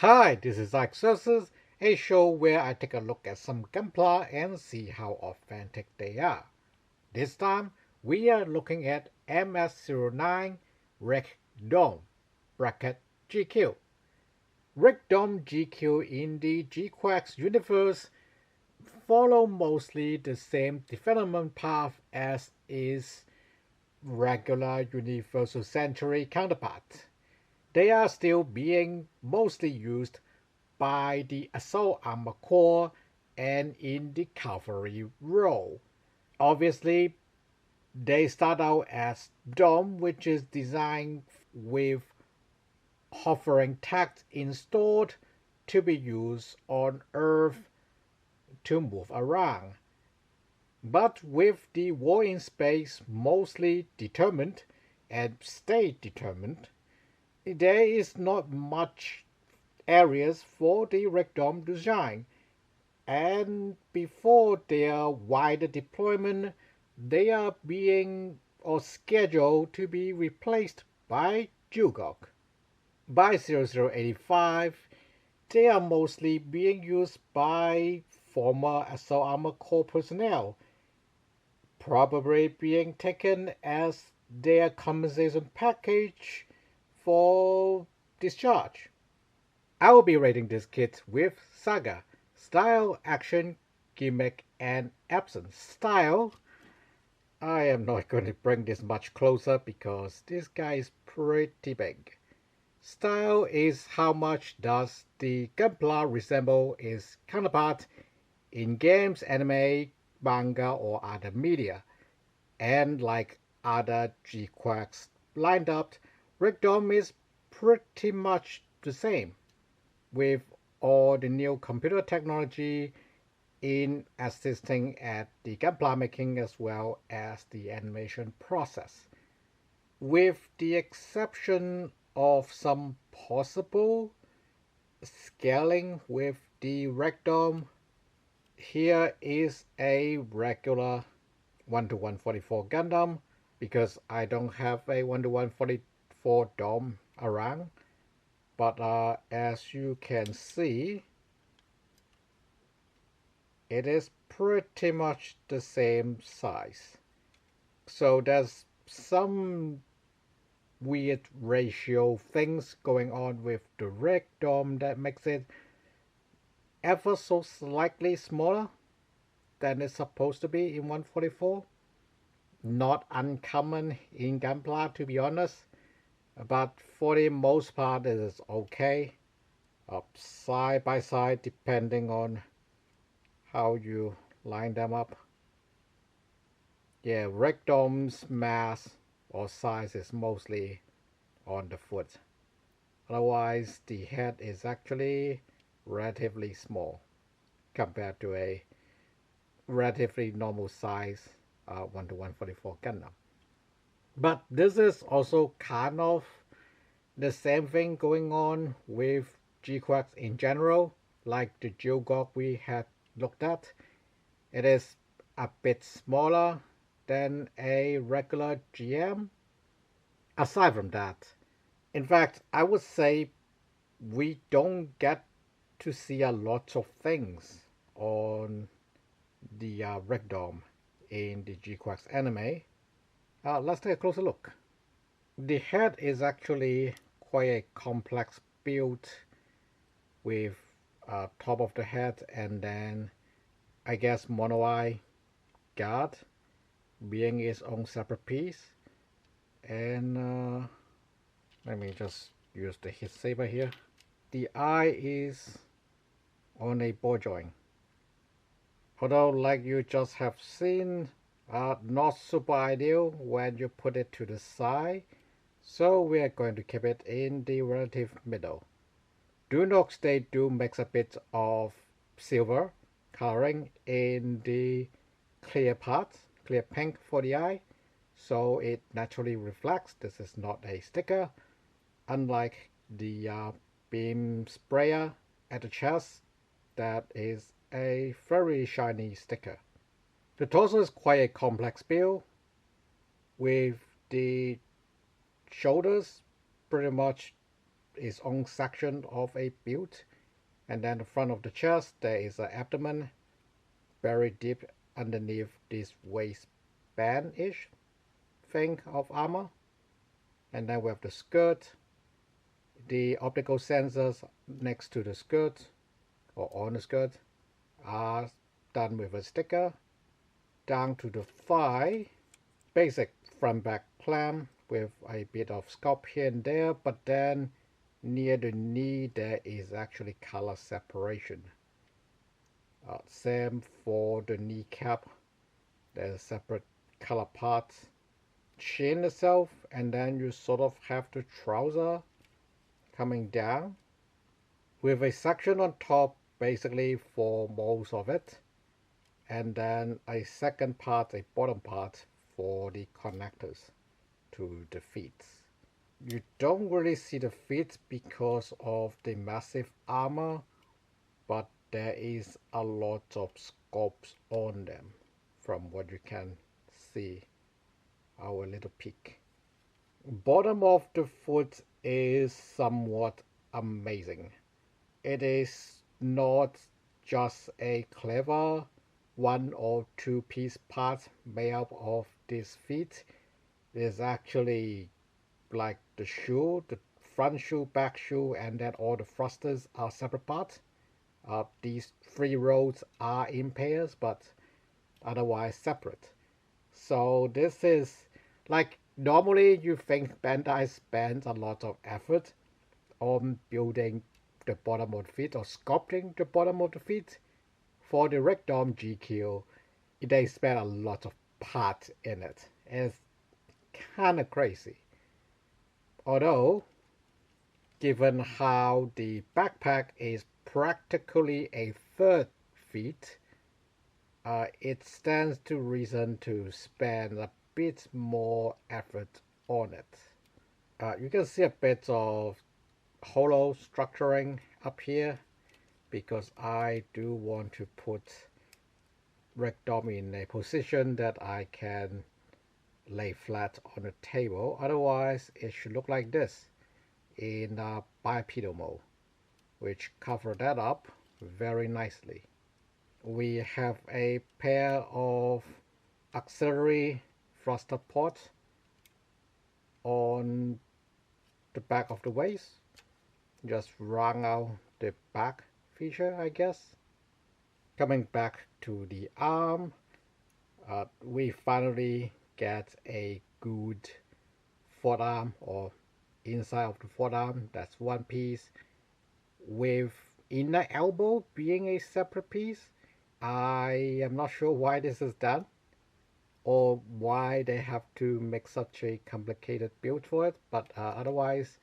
Hi, this is Accesses, a show where I take a look at some Gunpla and see how authentic they are. This time, we are looking at MS-09 Rec Dome bracket GQ. Rec Dome GQ in the GQuacks universe follow mostly the same development path as its regular Universal Century counterpart. They are still being mostly used by the Assault Armor Corps and in the cavalry role. Obviously, they start out as Dome, which is designed with hovering text installed to be used on Earth to move around. But with the war in space mostly determined and state determined, there is not much areas for the Rec Dome design, and before their wider deployment, they are being or scheduled to be replaced by Jugok. By 0085, they are mostly being used by former Assault Armor Corps personnel, probably being taken as their compensation package for discharge. I will be rating this kit with Saga, Style, Action, Gimmick, and Absence. Style, I am not going to bring this much closer because this guy is pretty big. Style is how much does the Gunpla resemble its counterpart in games, anime, manga, or other media. And like other G-Quacks lined up, Rec Dome is pretty much the same, with all the new computer technology in assisting at the gunpla making as well as the animation process. With the exception of some possible scaling with the Rec Dome, here is a regular 1:144 Gundam because I don't have a 1:144 Dome around. But as you can see, it is pretty much the same size. So there's some weird ratio things going on with the Rec Dome that makes it ever so slightly smaller than it's supposed to be in 144. Not uncommon in Gunpla, to be honest, but for the most part it is okay. Up side by side depending on how you line them up. Yeah, Rec Dome's mass or size is mostly on the foot. Otherwise, the head is actually relatively small compared to a relatively normal size 1:144 Gundam. But this is also kind of the same thing going on with G-Quacks in general, like the Jugok we had looked at. It is a bit smaller than a regular GM. Aside from that, in fact, I would say we don't get to see a lot of things on the Rec Dome in the G-Quacks anime. Let's take a closer look. The head is actually quite a complex build with top of the head and then I guess mono eye guard being its own separate piece. And let me just use the hit saber here. The eye is on a ball joint. Although like you just have seen, not super ideal when you put it to the side. So we are going to keep it in the relative middle. Do note they do mix a bit of silver coloring in the clear parts, clear pink for the eye, so it naturally reflects. This is not a sticker, unlike the beam sprayer at the chest that is a very shiny sticker. The torso is quite a complex build with the shoulders pretty much its own section of a build. And then the front of the chest, there is an abdomen buried deep underneath this waistband-ish thing of armor. And then we have the skirt, the optical sensors next to the skirt or on the skirt are done with a sticker. Down to the thigh, basic front back clamp with a bit of sculpt here and there, but then near the knee there is actually color separation. Same for the kneecap, there's separate color parts. Shin itself, and then you sort of have the trouser coming down with a section on top basically for most of it, and then a second part, a bottom part for the connectors to the feet. You don't really see the feet because of the massive armor, but there is a lot of sculpts on them from what you can see. Our little peek. Bottom of the foot is somewhat amazing. It is not just a clever one or two piece part made up of these feet. It is actually like the shoe, the front shoe, back shoe, and then all the thrusters are separate parts. These three rows are in pairs, but otherwise separate. So this is like, normally you think Bandai spends a lot of effort on building the bottom of the feet or sculpting the bottom of the feet. For the Ragdoll GQ, they spend a lot of part in it. It's kind of crazy. Although, given how the backpack is practically a third feet, it stands to reason to spend a bit more effort on it. You can see a bit of hollow structuring up here because I do want to put Ragdoll in a position that I can lay flat on the table. Otherwise, it should look like this in bipedal mode, which cover that up very nicely. We have a pair of auxiliary thruster ports on the back of the waist. Just round out the back feature, I guess. Coming back to the arm, we finally get a good forearm or inside of the forearm. That's one piece, with inner elbow being a separate piece. I am not sure why this is done or why they have to make such a complicated build for it, but otherwise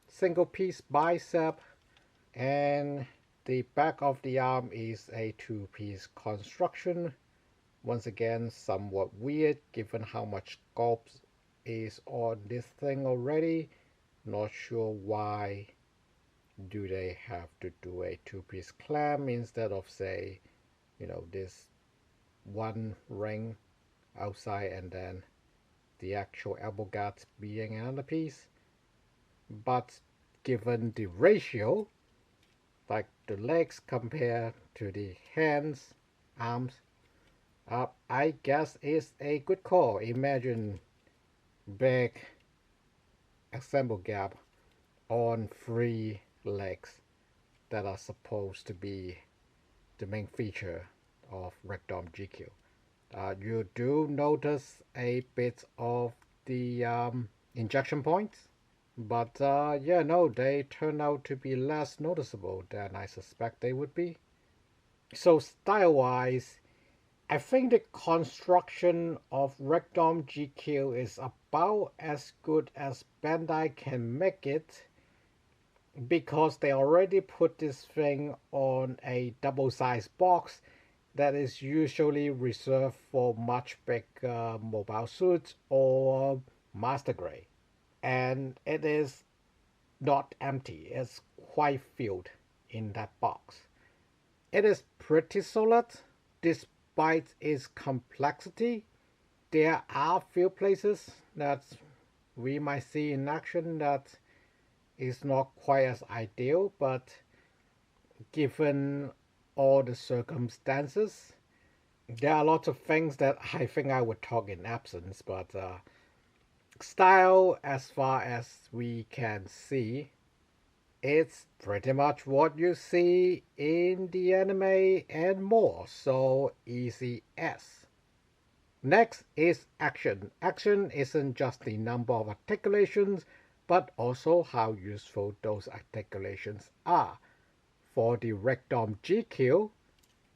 single piece bicep, and the back of the arm is a two-piece construction. Once again, somewhat weird given how much sculpt is on this thing already. Not sure why do they have to do a two-piece clamp instead of, say, this one ring outside and then the actual elbow guards being another piece. But given the ratio, like the legs compared to the hands, arms, I guess it's a good call. Imagine big assemble gap on 3 legs that are supposed to be the main feature of Ragdoll GQ. You do notice a bit of the injection points, but yeah, no, they turn out to be less noticeable than I suspect they would be. So style-wise, I think the construction of Ragdoll GQ is about as good as Bandai can make it, because they already put this thing on a double-sized box that is usually reserved for much bigger mobile suits or master grade. And it is not empty, it's quite filled in that box. It is pretty solid despite its complexity. There are few places that we might see in action that is not quite as ideal, but given all the circumstances, there are lots of things that I think I would talk in absence, but style, as far as we can see, it's pretty much what you see in the anime and more, so easy as. Next is action. Action isn't just the number of articulations, but also how useful those articulations are. For the rectum GQ,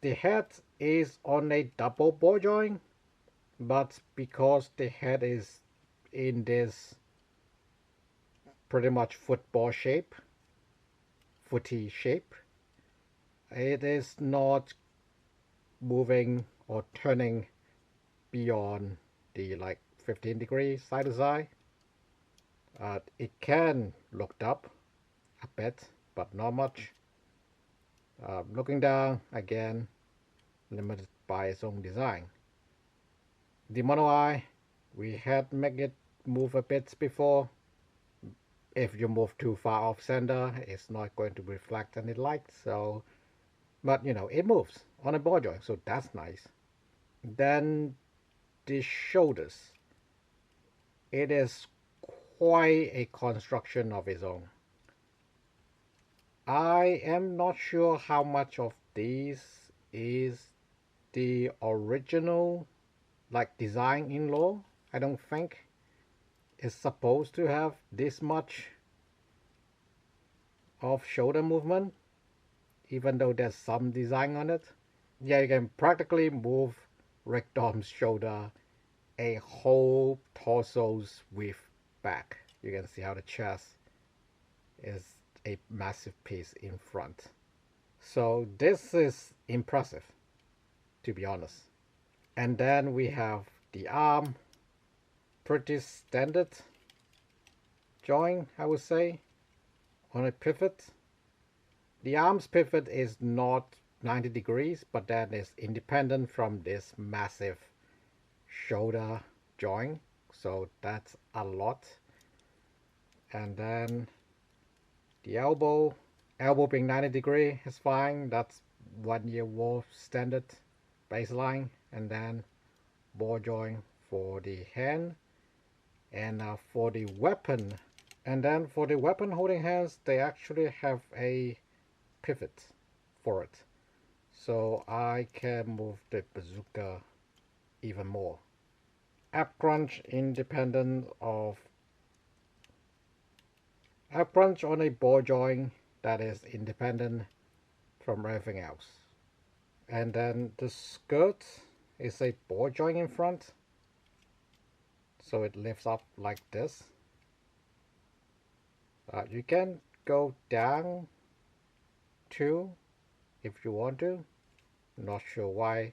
the head is on a double ball joint, but because the head is in this pretty much football shape, footy shape, it is not moving or turning beyond the like 15 degrees side to side. It can look up a bit, but not much. Looking down, again, limited by its own design. The mono eye, we had make it move a bit before. If you move too far off center, it's not going to reflect any light. So, but you know, it moves on a ball joint, so that's nice. Then the shoulders, it is quite a construction of its own. I am not sure how much of this is the original like design in law. I don't think it's supposed to have this much of shoulder movement, even though there's some design on it. Yeah, you can practically move Rick Dom's shoulder a whole torso's width back. You can see how the chest is a massive piece in front. So this is impressive, to be honest. And then we have the arm, pretty standard joint, I would say, on a pivot. The arm's pivot is not 90 degrees, but that is independent from this massive shoulder joint, so that's a lot. And then the elbow being 90 degree is fine. That's 1 year war standard baseline. And then ball joint for the hand, and for the weapon. And then for the weapon holding hands, they actually have a pivot for it, so I can move the bazooka even more. Ab crunch independent of ab crunch on a ball joint that is independent from everything else. And then the skirt is a ball joint in front, so it lifts up like this. You can go down too if you want to, not sure why.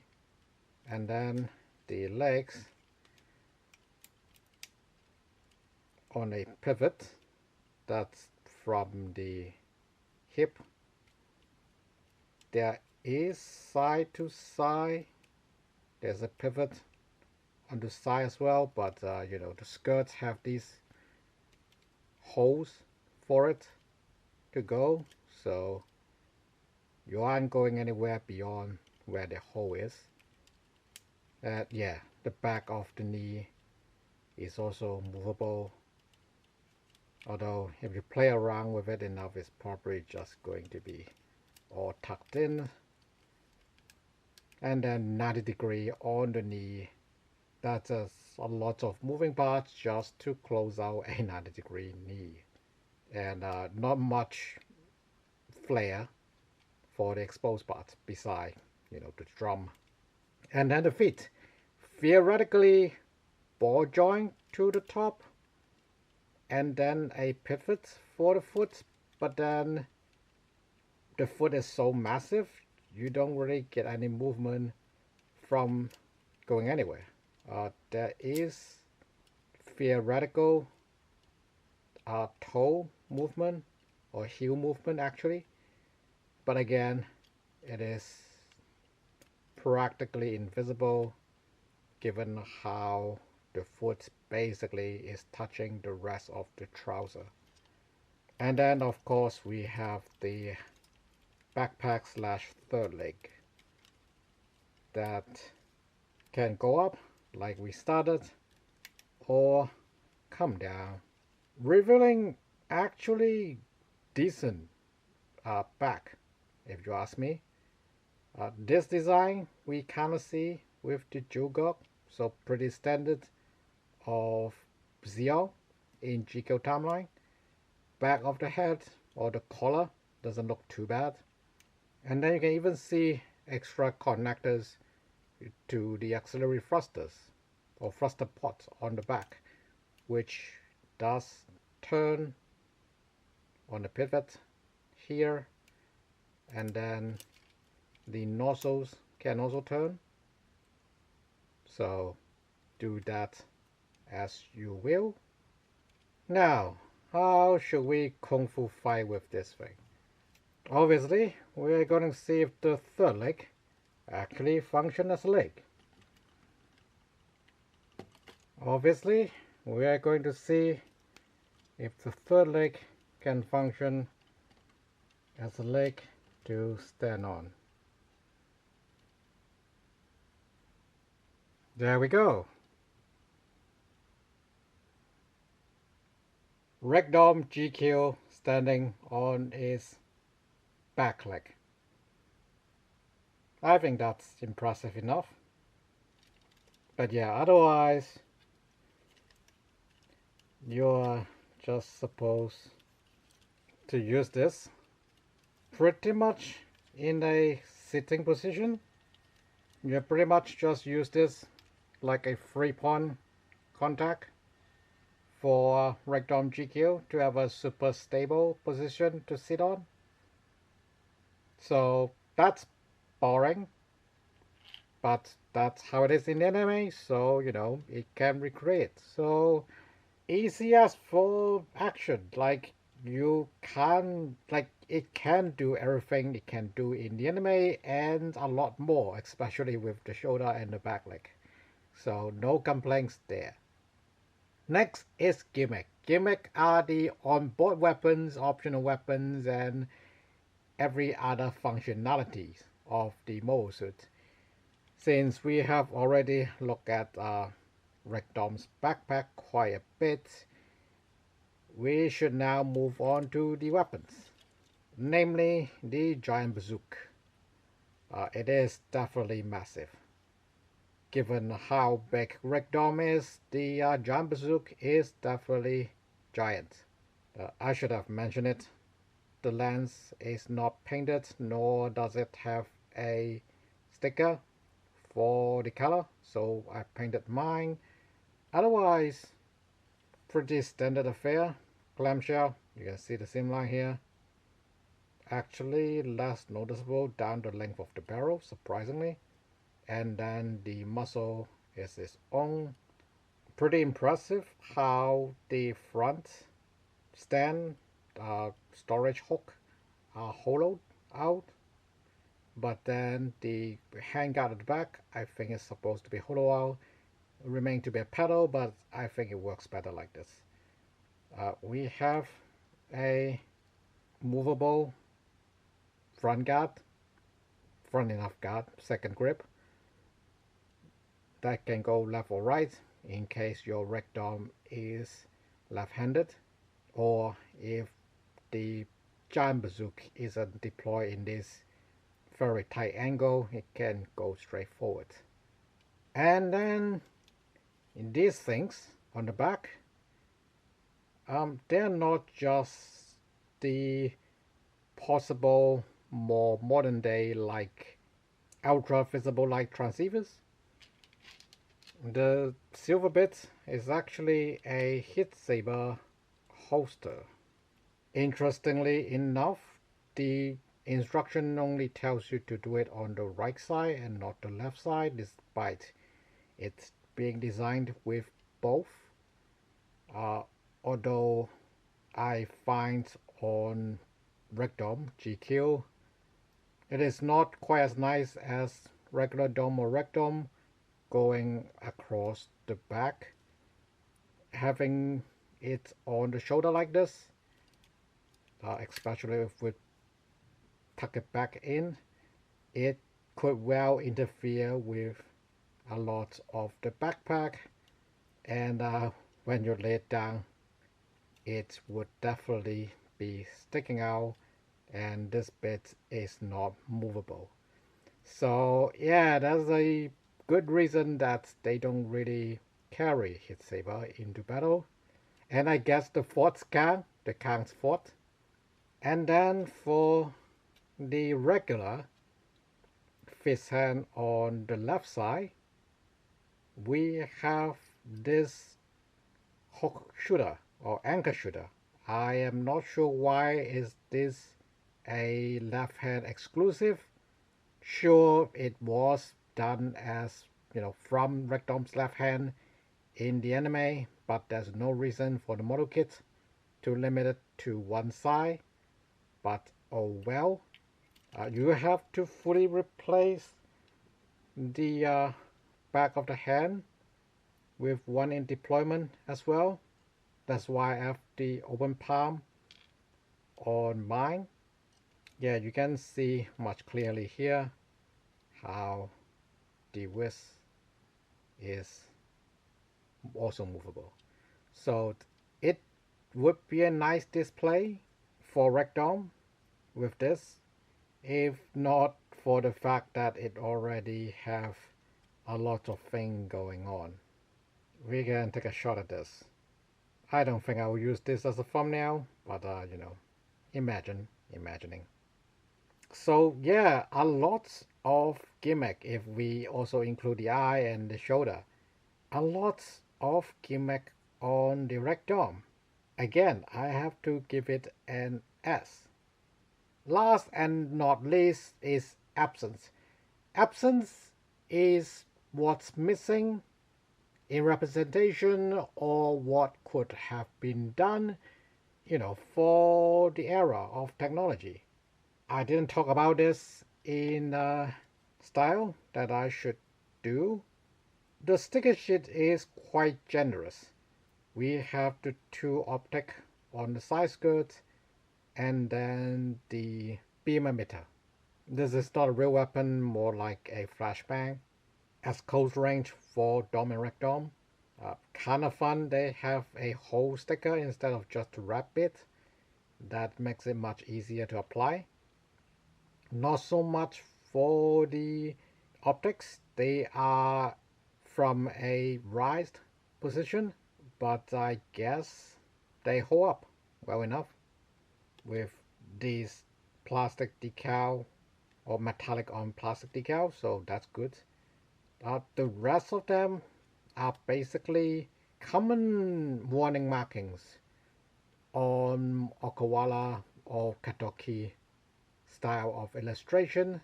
And then the legs on a pivot, that's from the hip. There is side to side, there's a pivot on the side as well, but you know, the skirts have these holes for it to go, so you aren't going anywhere beyond where the hole is. Yeah, the back of the knee is also movable, although if you play around with it enough, it's probably just going to be all tucked in. And then 90 degree on the knee, that's a lot of moving parts just to close out a 90 degree knee, and not much flair for the exposed parts beside, you know, the drum. And then the feet, theoretically ball joint to the top, and then a pivot for the foot, but then the foot is so massive you don't really get any movement from going anywhere. There is theoretical toe movement or heel movement actually, but again, it is practically invisible given how the foot basically is touching the rest of the trouser. And then of course we have the backpack slash third leg that can go up like we started or come down, revealing actually decent back if you ask me. This design we kind of see with the Jugok, so pretty standard of Xiao in GQ timeline. Back of the head or the collar doesn't look too bad. And then you can even see extra connectors to the auxiliary thrusters or thruster pods on the back, which does turn on the pivot here, and then the nozzles can also turn. So do that as you will. Now, how should we kung fu fight with this thing? Obviously, we're going to see if the third leg actually functions as a leg. Obviously, we are going to see if the third leg can function as a leg to stand on. There we go. Ragdoll GQ standing on its back leg. I think that's impressive enough. But yeah, otherwise, you're just supposed to use this pretty much in a sitting position. You pretty much just use this like a 3-point contact for Ragdoll GQ to have a super stable position to sit on. So that's boring, but that's how it is in anime, so you know, it can recreate. So easy as for action, like you can, like it can do everything it can do in the anime and a lot more, especially with the shoulder and the back leg. So no complaints there. Next is Gimmick. Gimmick are the onboard weapons, optional weapons, and every other functionalities of the mobile suit. Since we have already looked at Ragdoll's backpack quite a bit, we should now move on to the weapons, namely the giant bazooka. It is definitely massive. Given how big Ragdoll is, the giant bazooka is definitely giant. I should have mentioned it. The lens is not painted, nor does it have a sticker for the color, so I painted mine. Otherwise, pretty standard affair. Clamshell, you can see the same line here. Actually less noticeable down the length of the barrel, surprisingly. And then the muzzle is its own. Pretty impressive how the front stand storage hook are hollowed out, but then the handguard at the back I think is supposed to be hollow out, remain to be a pedal, but I think it works better like this. We have a movable front guard, front enough guard, second grip that can go left or right in case your Ragdoll is left-handed, or if the giant bazooka isn't deployed in this very tight angle, it can go straight forward. And then in these things on the back, they're not just the possible more modern day like ultra visible light transceivers. The silver bit is actually a hit saber holster. Interestingly enough, the instruction only tells you to do it on the right side and not the left side, despite it being designed with both. Although I find on Ragdoll GQ, it is not quite as nice as regular dome or Ragdoll going across the back, having it on the shoulder like this. especially if we tuck it back in. It could well interfere with a lot of the backpack, and when you lay it down, it would definitely be sticking out, and this bit is not movable. So yeah, that's a good reason that they don't really carry hit saber into battle. And I guess the forts count, the Kang's fort. And then for the regular fist hand on the left side, we have this hook shooter or anchor shooter. I am not sure why is this a left hand exclusive. Sure, it was done as from Rectom's left hand in the anime, but there's no reason for the model kit to limit it to one side. But oh well, you have to fully replace the back of the hand with one in deployment as well. That's why I have the open palm on mine. Yeah, you can see much clearly here how the wrist is also movable. So it would be a nice display for Rectom with this, if not for the fact that it already have a lot of thing going on. We can take a shot at this. I don't think I will use this as a thumbnail, but imagining. So yeah, a lot of gimmick if we also include the eye and the shoulder. A lot of gimmick on the rectum. Again, I have to give it an S. Last and not least is absence. Absence is what's missing in representation or what could have been done, for the era of technology. I didn't talk about this in style that I should do. The sticker sheet is quite generous. We have the two optic on the side skirt and then the beam emitter. This is not a real weapon, more like a flashbang. As close range for Dom and Rectom. Kind of fun, they have a whole sticker instead of just a wrap bit. That makes it much easier to apply. Not so much for the optics. They are from a raised position, but I guess they hold up well enough with these plastic decal or metallic on plastic decal, so that's good. The rest of them are basically common warning markings on Okawara or Katoki style of illustration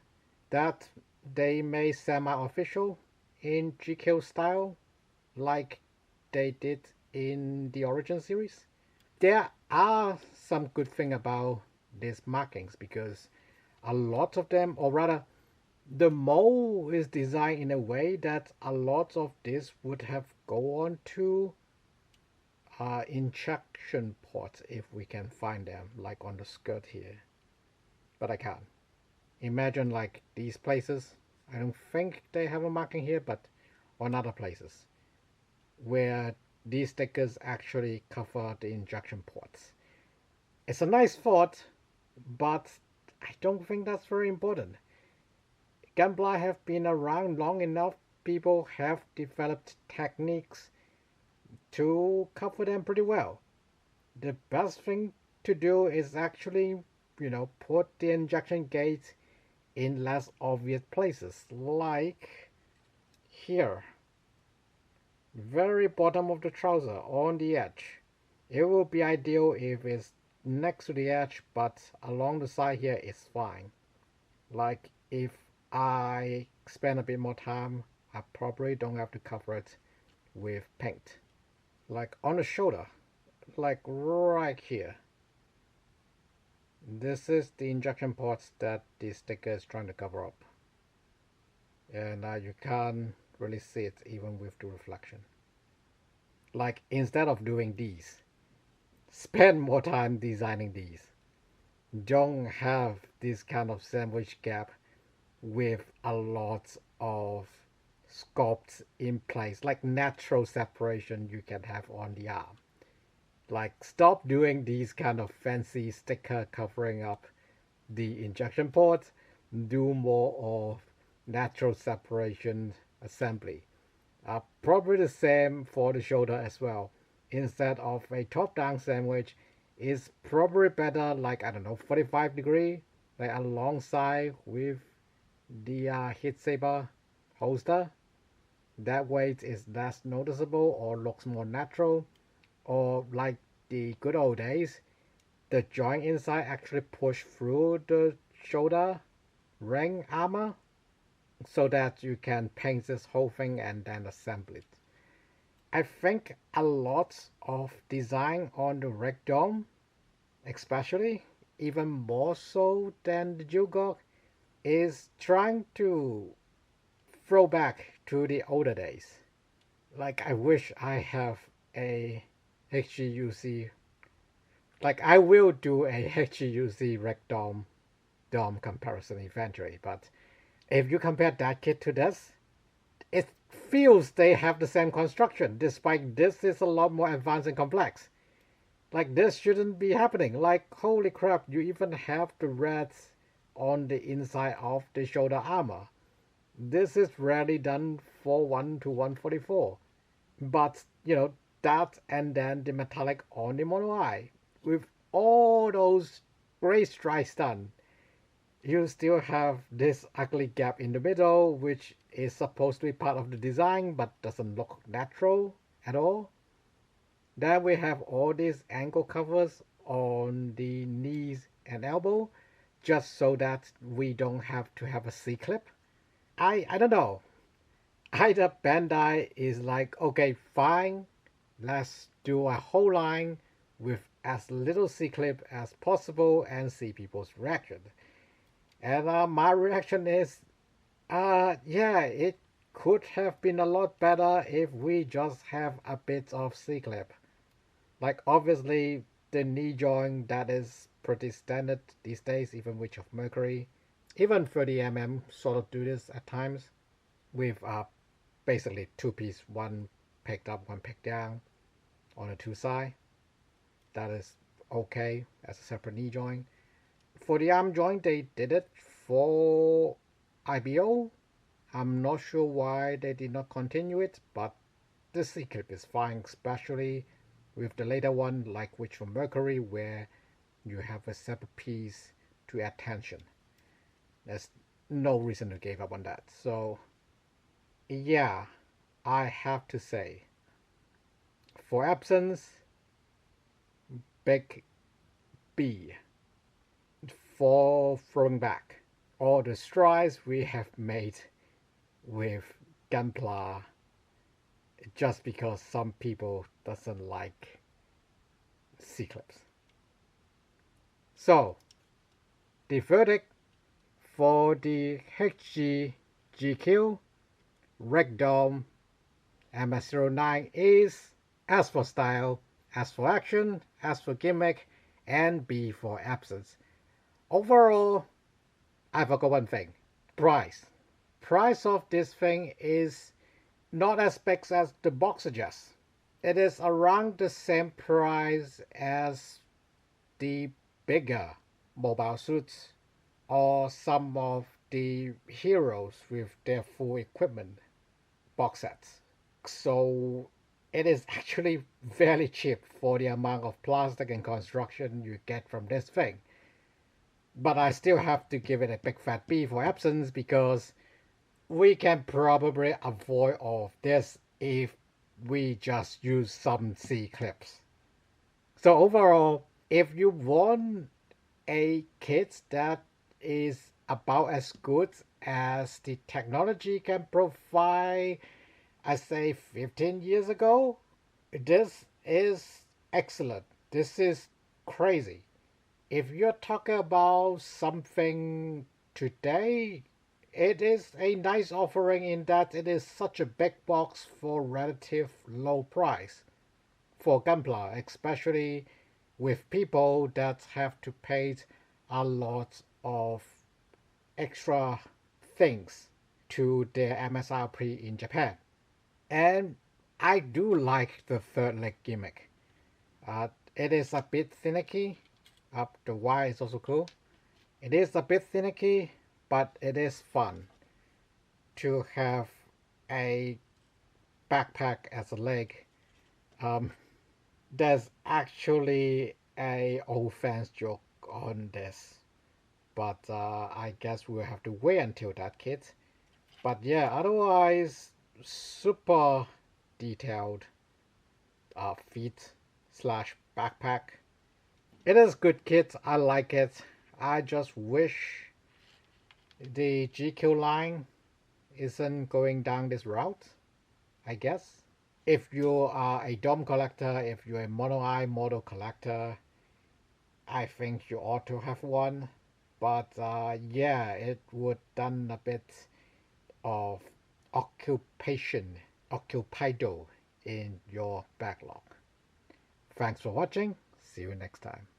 that they may semi-official in GQ style like they did in the Origin series. There are some good thing about these markings because a lot of them, or rather the mold is designed in a way that a lot of this would have go on to injection ports if we can find them, like on the skirt here. But I can't. Imagine like these places. I don't think they have a marking here, but on other places where these stickers actually cover the injection ports. It's a nice thought, but I don't think that's very important. Gunpla have been around long enough. People have developed techniques to cover them pretty well. The best thing to do is actually, put the injection gate in less obvious places, like here. Very bottom of the trouser on the edge. It will be ideal if it's next to the edge, but along the side here is fine. Like if I spend a bit more time, I probably don't have to cover it with paint. Like on the shoulder, like right here. This is the injection ports that the sticker is trying to cover up. And you can't really see it even with the reflection. Like instead of doing these, spend more time designing these. don't have this kind of sandwich gap with a lot of sculpts in place, like natural separation you can have on the arm. Like, stop doing these kind of fancy sticker covering up the injection ports. Do more of natural separation assembly. Probably the same for the shoulder as well. Instead of a top-down sandwich, is probably better like, I don't know, 45-degree, like alongside with the heat saber holster. That way it is less noticeable or looks more natural. Or like the good old days, the joint inside actually push through the shoulder ring armor so that you can paint this whole thing and then assemble it. I think a lot of design on the Red Dome, especially, even more so than the Jugok, is trying to throw back to the older days. Like, I wish I have a HGUC. Like, I will do a HGUC Red Dome comparison eventually, but if you compare that kit to this, it feels they have the same construction, despite this is a lot more advanced and complex. Like, this shouldn't be happening. Like, holy crap, you even have the reds on the inside of the shoulder armor. This is rarely done for 1 to 144. But, that and then the metallic on the mono eye. With all those gray stripes done, you still have this ugly gap in the middle, which is supposed to be part of the design but doesn't look natural at all. Then we have all these ankle covers on the knees and elbow, just so that we don't have to have a C-clip. I don't know. Either Bandai is like, okay, fine, let's do a whole line with as little C-clip as possible and see people's reaction. And my reaction is, yeah, it could have been a lot better if we just have a bit of C-clip. Like, obviously, the knee joint, that is pretty standard these days, even with of Mercury. Even 30mm sort of do this at times with basically two-piece, one picked up, one picked down on the two side. That is okay as a separate knee joint. For the arm joint, they did it for IBO. I'm not sure why they did not continue it, but the C-clip is fine, especially with the later one, like which from Mercury, where you have a separate piece to add tension. There's no reason to give up on that. So, yeah, I have to say, for absence, big B. For throwing back all the strides we have made with Gunpla just because some people doesn't like C-clips. So, the verdict for the HG GQ Red Dome MS-09 is as for style, as for action, as for gimmick, and B for absence. Overall, I forgot one thing. Price. Price of this thing is not as big as the box suggests. It is around the same price as the bigger mobile suits or some of the heroes with their full equipment box sets. So it is actually very cheap for the amount of plastic and construction you get from this thing. But I still have to give it a big fat B for absence because we can probably avoid all of this if we just use some C-clips. So overall, if you want a kit that is about as good as the technology can provide, I say 15 years ago, this is excellent. This is crazy. If you're talking about something today, it is a nice offering in that it is such a big box for relative low price for Gunpla, especially with people that have to pay a lot of extra things to their MSRP in Japan. And I do like the third leg gimmick. It is a bit finicky. The Y is also cool. It is a bit finicky, but it is fun to have a backpack as a leg. Um, there's actually a old fans joke on this, but I guess we'll have to wait until that, kids. But yeah, otherwise, super detailed feet slash backpack. It is good, kids. I like it. I just wish the GQ line isn't going down this route, I guess. If you are a dome collector, if you're a mono eye model collector, I think you ought to have one. But yeah, it would done a bit of occupido in your backlog. Thanks for watching. See you next time.